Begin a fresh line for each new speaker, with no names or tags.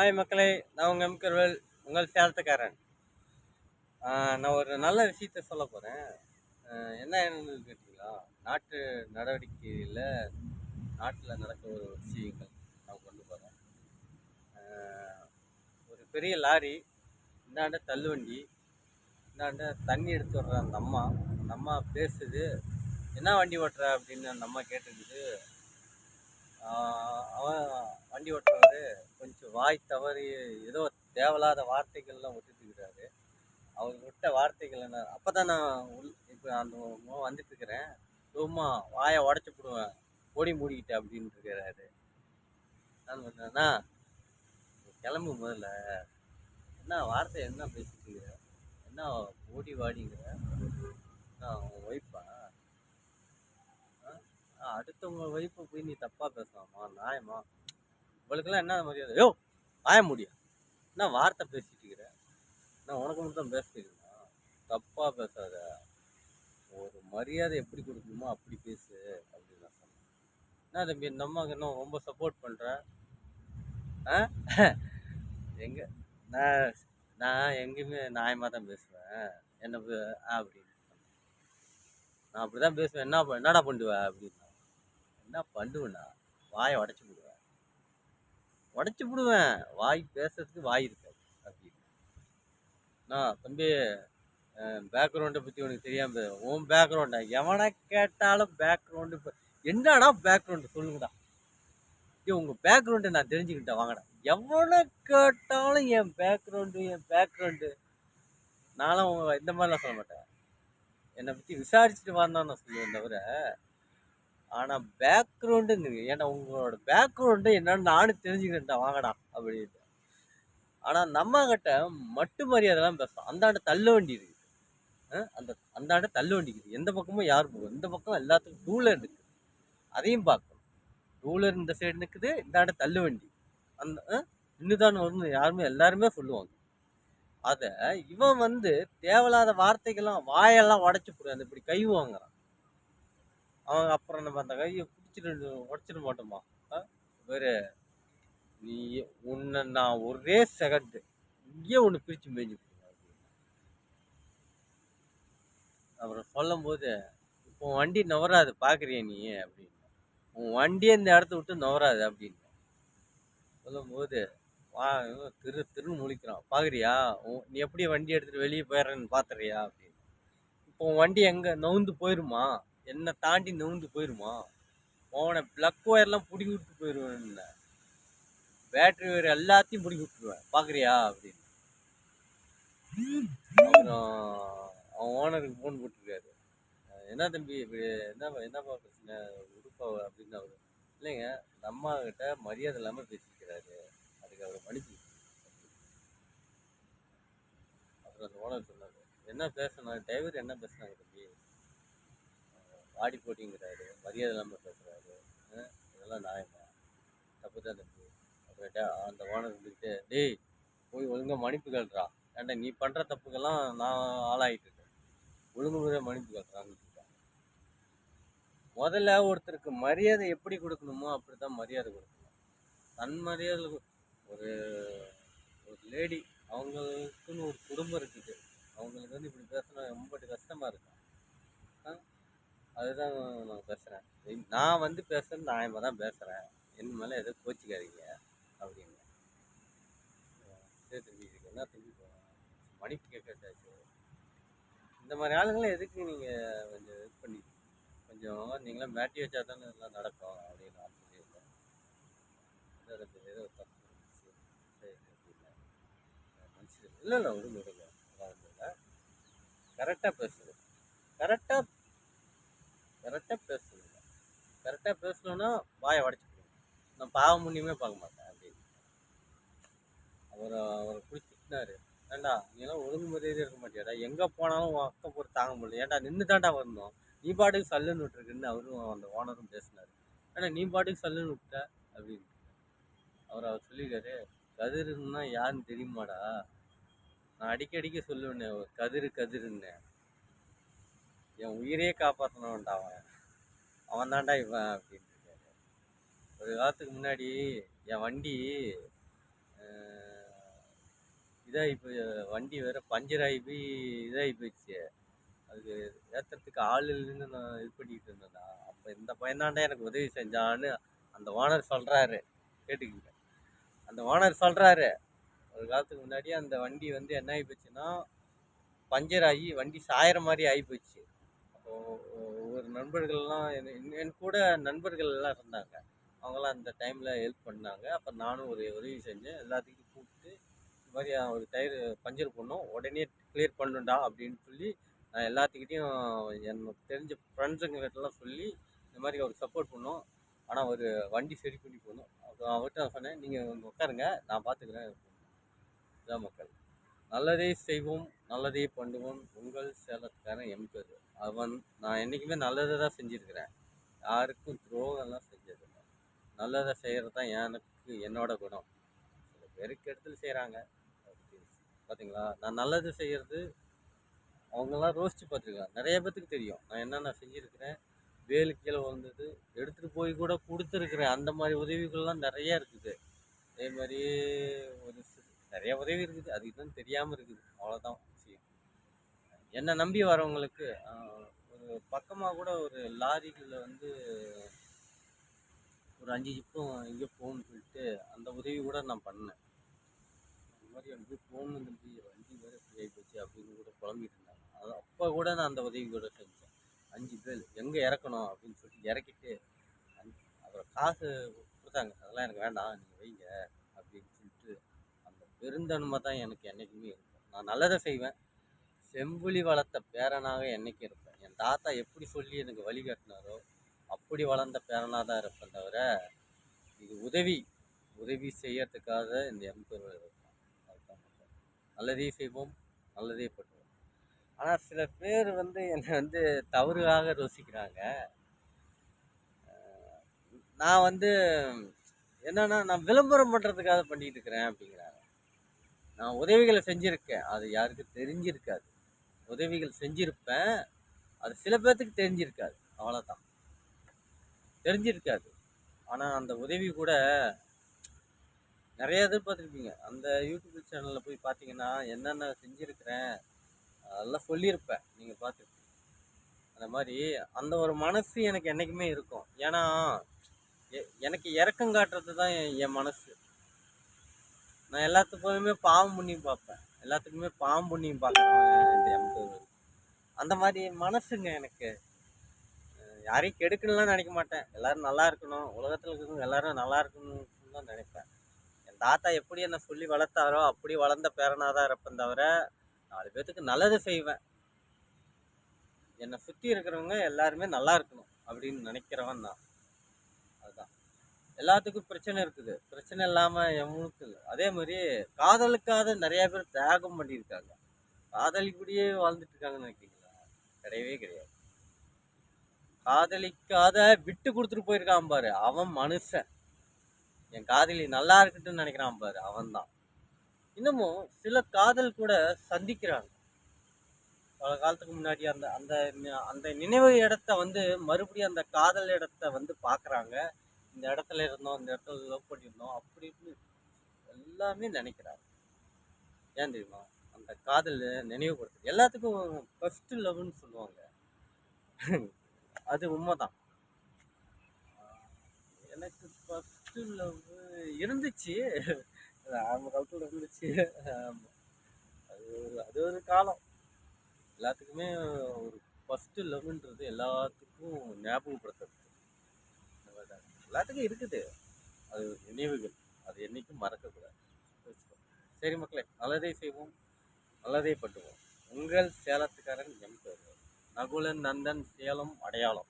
Hi மக்களே, நான் உங்கள் எம்கர்வல், உங்கள் சேலத்துக்காரன். நான் ஒரு நல்ல விஷயத்த சொல்ல போகிறேன். என்னன்னு கேட்டிங்களா, நாட்டு நடவடிக்கையில் நாட்டில் நடக்கிற ஒரு விஷயங்கள் நான் கொண்டு போகிறேன். ஒரு பெரிய லாரி, இந்தாண்ட தள்ளுவண்டி, இந்தாண்ட தண்ணி எடுத்து வர்ற அந்த அம்மா பேசுது. என்ன வண்டி ஓட்டுற அப்படின்னு அந்த அம்மா கேட்டுக்குது. அவன் வண்டி ஓட்டுறவர் கொஞ்சம் வாய் தவறி ஏதோ தேவையில்லாத வார்த்தைகள்லாம் விட்டுட்டுருக்கிறாரு. அவர் விட்ட வார்த்தைகள் என்ன, அப்போ தான் நான் இப்போ அந்த வந்துட்டு இருக்கிறேன். சும்மா வாயை உடச்சி போடுவேன், ஓடி மூடிக்கிட்டேன் அப்படின்னு இருக்கிறாரு. நான் சொன்னேன்னா, கிளம்பு முதல்ல, என்ன வார்த்தை என்ன பேசிட்டு இருக்கிற, என்ன ஓடி வாடிங்கிற, நான் உன் ஒய்ஃபா, அடுத்தவங்க ஒய்ஃபை போய் நீ தப்பாக பேசலாமா, நியாயமா, உங்களுக்கெல்லாம் என்ன மரியாதை, யோ வாய முடியும், என்ன வார்த்தை பேசிட்டு இருக்கிற, நான் உனக்கு மட்டும் தான் பேசுறீங்களா, தப்பாக பேசாத, ஒரு மரியாதை எப்படி கொடுக்கணுமோ அப்படி பேசு அப்படின்னு நான் சொன்னேன். என்ன தம்பி இந்த அம்மாவுக்கு இன்னும் ரொம்ப சப்போர்ட் பண்ணுறேன். எங்கே நான் நான் எங்கேயுமே நியாயமாக தான் பேசுவேன், என்ன அப்படின்னு நான் அப்படி தான் பேசுவேன். என்னடா பண்ணுவேன் அப்படின்னா, என்ன பண்ணுவேண்ணா, வாயை உடச்சி விடுவேன், வாய் பேசுறதுக்கு வாய் இருக்காது அப்படின்னு. நான் தம்பி பேக்ரவுண்டை பற்றி உனக்கு தெரியாம, உன் பேக்ரவுண்டா எவனை கேட்டாலும் பேக்ரவுண்டு, என்னடா பேக்ரவுண்டு சொல்லுங்கடா, உங்கள் பேக்ரவுண்டை நான் தெரிஞ்சுக்கிட்டேன் வாங்கடா, எவனை கேட்டாலும் என் பேக்ரவுண்டு நானும் இந்த மாதிரிலாம் சொல்ல மாட்டேன். என்னை பற்றி விசாரிச்சுட்டு வந்தான் நான் சொல்லுவேன் தவிர, ஆனால் பேக்ரவுண்டுங்க, ஏன்னா உங்களோட பேக்ரவுண்டு என்னன்னு நானும் தெரிஞ்சுக்கிட்டேன்டா வாங்கடா அப்படின்ட்டு. ஆனால் நம்ம கிட்ட மட்டு மரியாதைலாம் பேசும். அந்தாண்ட தள்ளு வண்டி இருக்குது, அந்தாண்ட தள்ளு வண்டி இருக்குது, எந்த பக்கமும் யார் போகும், இந்த பக்கம் எல்லாத்துக்கும் டூலர் இருக்குது, அதையும் பார்க்கணும். டூலர் இந்த சைடு நிற்குது, இந்தாண்ட தள்ளு வண்டி, அந்த இன்னுதான் வரணும் யாருமே எல்லாருமே சொல்லுவாங்க. அதை இவன் தேவையில்லாத வார்த்தைகள்லாம் வாயெல்லாம் உடச்சி போடுவான், இப்படி கை வாங்குறான். அவங்க அப்புறம் நம்ம அந்த கையை பிடிச்சிட்டு உடச்சிட மாட்டோமா, வேறு நீ உன்னை நான் ஒரே செகண்ட் இங்கே ஒன்று பிரித்து மேய்ஞ்சி போடுவேன். அப்புறம் சொல்லும் போது, இப்போ வண்டி நவராது பார்க்குறிய நீ அப்படின்னு, உன் வண்டியை இந்த இடத்த விட்டு நவராது அப்படின்னு சொல்லும்போது, திருன்னு முழிக்கிறான். பார்க்குறியா, நீ எப்படி வண்டி எடுத்துகிட்டு வெளியே போயிடுறேன்னு பார்த்துறியா அப்படின்னு. இப்போ உன் வண்டி எங்கே நவுந்து போயிருமா, என்னை தாண்டி நவுந்து போயிருமா, உன ப்ளக் ஒயர்லாம் பிடிங்கி விட்டு போயிடுவேன், பேட்ரி ஒயர் எல்லாத்தையும் பிடிங்கி விட்டுருவேன் பார்க்குறியா அப்படின்னு. அப்புறம் அவன் ஓனருக்கு ஃபோன் போட்டிருக்காரு. என்ன தம்பி இப்படி என்னப்பா பிரச்சனை உடுப்பா அப்படின்னு. அவர் இல்லைங்க, நம்ம கிட்ட மரியாதை இல்லாமல் பேசிக்கிறாரு, அதுக்கு அவர் மன்னிச்சு. அப்புறம் அந்த ஓனர் சொன்னார், என்ன பேசணும் டிரைவர், என்ன பேசுனாங்க தம்பி, வாடி போட்டிங்கிறாரு, மரியாதை இல்லாமல் பேசுகிறாரு, இதெல்லாம் நியாயமா, தப்பு தான் தம்பி. அப்புறம் அந்த ஓனர் இருந்துக்கிட்டு, டேய் போய் ஒழுங்காக மன்னிப்பு கேள்றா, ஏன்டா நீ பண்ணுற தப்புக்கெல்லாம் நான் ஆளாகிட்டு இருக்கேன், ஒழுங்கு முறையாக மன்னிப்பு கேட்குறான்னு. முதல்ல ஒருத்தருக்கு மரியாதை எப்படி கொடுக்கணுமோ அப்படி தான் மரியாதை கொடுக்கணும். தன் மரியாதை ஒரு ஒரு லேடி, அவங்களுக்குன்னு ஒரு குடும்பம் இருக்குது, அவங்களுக்கு இப்படி பேசினா ரொம்ப கஷ்டமாக இருக்கும். அதுதான் நான் பேசுகிறேன். நான் பேசுகிறது நியாயமாக தான் பேசுகிறேன், என் மேலே எதோ கோச்சிக்காதீங்க அப்படின்னு. சரி தம்பி, இதுக்கு என்ன தம்பி மன்னிப்பு கேட்டாச்சு, இந்த மாதிரி ஆளுங்களாம் எதுக்கு நீங்கள் கொஞ்சம் இது பண்ணி கொஞ்சம் நீங்களாம் மேட்டி வச்சா தானே எல்லாம் நடக்கும் அப்படின்னு நான் சொல்லியிருந்தேன். ஏதோ தப்பு சரி அப்படின்னா மனுஷன் இல்லை விடுங்க இல்லை, கரெக்டாக பேசுது, கரெக்டாக பேசுதுங்க, கரெக்டாக பேசணுன்னா வாயை உடச்சி போடுங்க, நான் பாவம் முன்னியுமே பார்க்க மாட்டேன் அப்படின்னு. அவரை பிடிச்சிட்டாரு, ஏண்டா நீலாம் ஒழுங்கு மரியாதையாக இருக்க மாட்டியாடா, எங்கே போனாலும் உன் அக்கம் போட்டு தாங்க முடியல, ஏன்டா நின்று தாண்டா வரணும், நீ பாட்டுக்கு சல்லுன்னு விட்டுருக்குன்னு அவரும் அந்த ஓனரும் பேசினார். ஏன்னா நீ பாட்டுக்கு சல்லுன்னு விட்ட அப்படின்னு. அவர் சொல்லியிருக்காரு, கதிருன்னா யாருன்னு தெரியுமாடா, நான் அடிக்கடிக்க சொல்லுவேன்னு, கதிருன்னு, என் உயிரையே காப்பாற்றணும்டா அவன் தான்டா இவன் அப்படின்னு இருக்காரு. ஒரு காலத்துக்கு முன்னாடி என் வண்டி இதாகி போய் வண்டி வேற பஞ்சர் ஆகி போய் இதாகி போயிடுச்சு. அதுக்கு ஏற்றுறதுக்கு ஆள் இல்லைன்னு நான் இது பண்ணிக்கிட்டு இருந்தேன்டா. அப்போ இந்த பையன்தான்டா எனக்கு உதவி செஞ்சான்னு அந்த ஓனர் சொல்கிறாரு. கேட்டுக்கிங்க, அந்த ஓனர் சொல்கிறாரு, ஒரு காலத்துக்கு முன்னாடி அந்த வண்டி வந்து என்ன ஆகி போச்சுன்னா பஞ்சர் ஆகி வண்டி சாயிற மாதிரி ஆகி போச்சு. அப்போ ஒரு நண்பர்கள்லாம் என் கூட நண்பர்கள் எல்லாம் இருந்தாங்க. அவங்களாம் அந்த டைமில் ஹெல்ப் பண்ணாங்க. அப்போ நானும் ஒரு உதவி செஞ்சேன். எல்லாத்துக்கும் கூப்பிட்டு இந்த மாதிரி ஒரு டயர் பஞ்சர் பண்ணோம், உடனே கிளியர் பண்ணுண்டா அப்படின்னு சொல்லி நான் எல்லாத்துக்கிட்டையும் எனக்கு தெரிஞ்ச ஃப்ரெண்ட்ஸுங்ககிட்டலாம் சொல்லி இந்த மாதிரி அவருக்கு சப்போர்ட் பண்ணோம். ஆனால் ஒரு வண்டி சரி பண்ணி போகணும். அப்போ அவர்கிட்ட நான் சொன்னேன், நீங்கள் உட்காருங்க, நான் பார்த்துக்கிறேன். இதான் மக்கள். நல்லதே செய்வோம், நல்லதே பண்ணுவோம். உங்கள் சேலத்துக்காரன் எம்பேர். நான் என்றைக்குமே நல்லதை தான் செஞ்சுருக்கிறேன். யாருக்கும் துரோகம்லாம் செஞ்சதில்லை. நல்லதை செய்கிறது தான் எனக்கு என்னோட குணம். சில பேர் கெடுதல் செய்கிறாங்க. பார்த்தீங்களா, நான் நல்லது செய்கிறது அவங்கெல்லாம் ரோசித்து பார்த்துருக்காங்க. நிறைய பேத்துக்கு தெரியும் நான் என்னென்ன செஞ்சுருக்கிறேன். வேலு கீழே விழுந்தது எடுத்துகிட்டு போய் கூட கொடுத்துருக்குறேன். அந்த மாதிரி உதவிகள்லாம் நிறையா இருக்குது. அதே மாதிரி ஒரு நிறைய உதவி இருக்குது, அது இதுன்னு தெரியாமல் இருக்குது. அவ்வளோதான் விஷயம். என்னை நம்பி வரவங்களுக்கு ஒரு பக்கமாக கூட ஒரு லாரிகளில் வந்து ஒரு 5 ஜிப்பும் எங்கேயோ போகணும்னு சொல்லிட்டு அந்த உதவி கூட நான் பண்ணேன். அந்த மாதிரி எனக்கு போகணும் தம்பி, வண்டி வேறு ஃப்ரீ ஆகி போச்சு அப்படின்னு கூட புலம்பிட்டு இருந்தாங்க. அது அப்போ கூட நான் அந்த உதவி கூட செஞ்சேன். 5 பேர் எங்கே இறக்கணும் அப்படின்னு சொல்லிட்டு இறக்கிட்டு அப்புறம் காசு கொடுத்தாங்க. அதெல்லாம் எனக்கு வேண்டாம், நீங்கள் வைங்க அப்படின்னு சொல்லிட்டு அந்த பெருந்தன்மை தான் எனக்கு என்றைக்குமே இருக்கும். நான் நல்லதை செய்வேன். செம்புலி வளர்த்த பேரனாக என்றைக்கும் இருப்பேன். என் தாத்தா எப்படி சொல்லி எனக்கு வழிகாட்டினாரோ அப்படி வளர்ந்த பேரனாக தான் இருப்பேன். தவிர இது உதவி செய்யறதுக்காக இந்த எம்பேர் இருப்பான். அதுதான் மக்கள். நல்லதே செய்வோம், நல்லதே பண்ணுவோம். ஆனால் சில பேர் வந்து என்னை வந்து தவறுகாக ரோசிக்கிறாங்க. நான் வந்து என்னன்னா நான் விளம்பரம் பண்ணுறதுக்காக பண்ணிட்டு இருக்கிறேன் அப்படிங்கிறாங்க. நான் உதவிகளை செஞ்சுருக்கேன், அது யாருக்கும் தெரிஞ்சிருக்காது. உதவிகள் செஞ்சுருப்பேன், அது சில பேர்த்துக்கு தெரிஞ்சிருக்காது. அவ்வளோதான், தெரிஞ்சிருக்காது. ஆனால் அந்த உதவி கூட நிறைய எதிர்பார்த்துருப்பீங்க. அந்த யூடியூப் சேனலில் போய் பார்த்தீங்கன்னா என்னென்ன செஞ்சுருக்கிறேன் அதெல்லாம் சொல்லியிருப்பேன், நீங்கள் பார்த்துருப்பீங்க. அந்த மாதிரி அந்த ஒரு மனசு எனக்கு என்றைக்குமே இருக்கும். ஏன்னா எனக்கு இறக்கம் காட்டுறது தான் என் மனசு. நான் எல்லாத்துக்குமே பாவம் புண்ணியம் பார்ப்பேன், எல்லாத்துக்குமே பாவம் புண்ணியம் பார்க்குறேன் இந்த எம்பேர். அந்த மாதிரி மனசுங்க எனக்கு. யாரையும் கெடுக்கணும்லாம் நினைக்க மாட்டேன். எல்லாரும் நல்லா இருக்கணும், உலகத்தில் இருக்கிறவங்க எல்லாரும் நல்லா இருக்கணும்னு தான் நினைப்பேன். என் தாத்தா எப்படி என்னை சொல்லி வளர்த்தாரோ அப்படி வளர்ந்த பேரனாக தான் இருப்பேன். தவிர 4 பேத்துக்கு நல்லது செய்வேன். என்னை சுற்றி இருக்கிறவங்க எல்லாருமே நல்லா இருக்கணும் அப்படின்னு நினைக்கிறவன் நான். அதுதான். எல்லாத்துக்கும் பிரச்சனை இருக்குது, பிரச்சனை இல்லாமல் எவனுக்கும் இல்லை. அதே மாதிரி காதலுக்காக நிறைய பேர் தியாகம் பண்ணியிருக்காங்க. காதலிக்கூடியே வாழ்ந்துட்டு இருக்காங்கன்னு நினைக்கிறீங்களா? கிடையவே கிடையாது. காதலிக்காத விட்டு கொடுத்துட்டு போயிருக்கான் பாரு, அவன் மனுஷன். என் காதலி நல்லா இருக்கட்டும்னு நினைக்கிறான் பாரு, அவன் தான். இன்னமும் சில காதல் கூட சந்திக்கிறாங்க. பல காலத்துக்கு முன்னாடி அந்த அந்த அந்த நினைவு இடத்த வந்து மறுபடியும் அந்த காதல் இடத்த வந்து பார்க்குறாங்க. இந்த இடத்துல இருந்தோம், இந்த இடத்துல லவ் பண்ணியிருந்தோம் அப்படின்னு எல்லாமே நினைக்கிறாங்க. ஏன் தெரியுமா? அந்த காதல் நினைவுபடுத்து. எல்லாத்துக்கும் ஃபர்ஸ்ட் லவ்னு சொல்லுவாங்க. அது உண்மைதான். எனக்கு ஃபர்ஸ்ட் லவ் இருந்துச்சு, ஆரம்ப காலத்தில் இருந்துச்சு. அது ஒரு காலம். எல்லாத்துக்குமே ஒரு ஃபர்ஸ்ட் லவ்ன்றது எல்லாத்துக்கும் ஞாபகப்படுத்துறது. எல்லாத்துக்கும் இருக்குது, அது நினைவுகள். அது என்றைக்கும் மறக்கக்கூடாது. சரி மக்களே, நல்லதே செய்வோம், நல்லதே பண்ணுவோம். உங்கள் சேலத்துக்காரன் எம்பேர். நகுலன் நந்தன், சேலம் அடையாளம்.